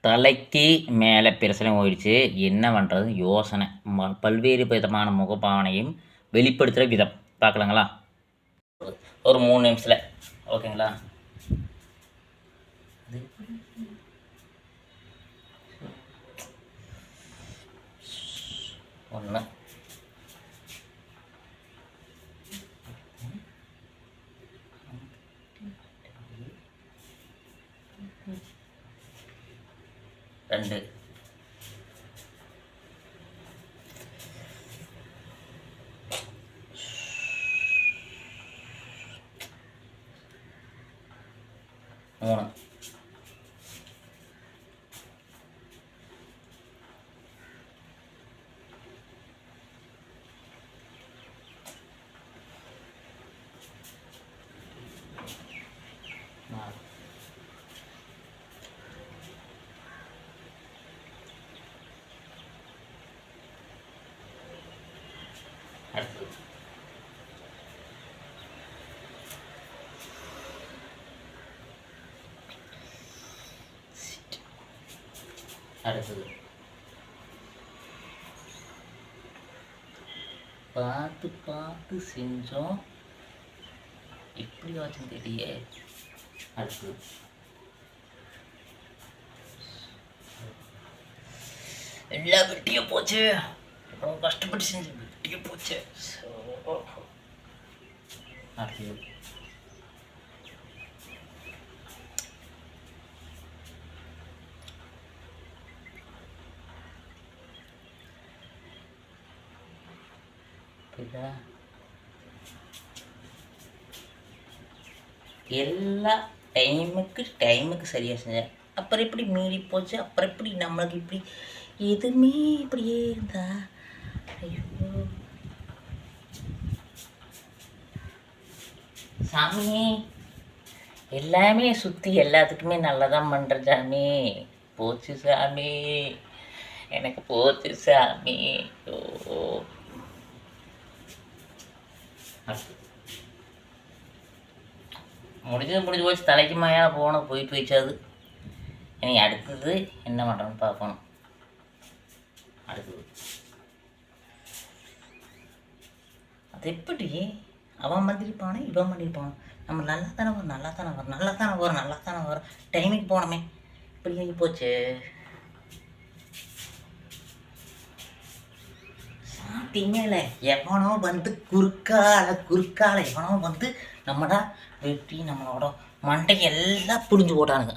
தலைக்கு மேலே பிரச்சனை போயிடுச்சு. என்ன பண்ணுறது யோசனை. பல்வேறு விதமான முகபாவனையும் வெளிப்படுத்துகிற விதம் பார்க்கலாங்களா? ஒரு 3 நிமிஷத்தில் ஓகேங்களா? ஒன்று, ரெண்டு, மூணு, நாலு, அடுத்தது அடுத்தது பார்த்து பார்த்து செஞ்சோம், இப்படி ஆச்சுன்னு தெரியலையே. அடுத்தது எல்லாம் வெட்டியே போச்சு. அப்புறம் கஷ்டப்பட்டு செஞ்சு வெட்டியே போச்சு. அடுத்தது எல்லா டைமுக்கு சரியாக செஞ்சேன். அப்புறம் எப்படி மீறி போச்சு? அப்புறம் எப்படி நம்மளுக்கு இப்படி எதுவுமே இப்படியே இருந்தா? ஐயோ சாமி, எல்லாமே சுற்றி எல்லாத்துக்குமே நல்லதான் பண்ணுற சாமி. போச்சு சாமி, எனக்கு போச்சு சாமி. ஓ முடிஞ்சு போச்சு. தலைக்கு மாயா போயிட்டு வச்சாது. இனி அடுத்தது என்ன பண்ணுறோன்னு பார்க்கணும். அடுத்தது அது எப்படி அவன் மந்திரிப்பானே இவன் மந்திரிப்பானோ? நம்ம நல்லா தானே வரும் டைமுக்கு போனோமே, இப்படி ஆகி போச்சு. சாத்தியமேல எவனோ வந்து குறுக்கால எவனோ வந்து நம்மடா வெட்டி நம்மளோட மண்டைக்கு எல்லாம் புரிஞ்சு போட்டானுங்க.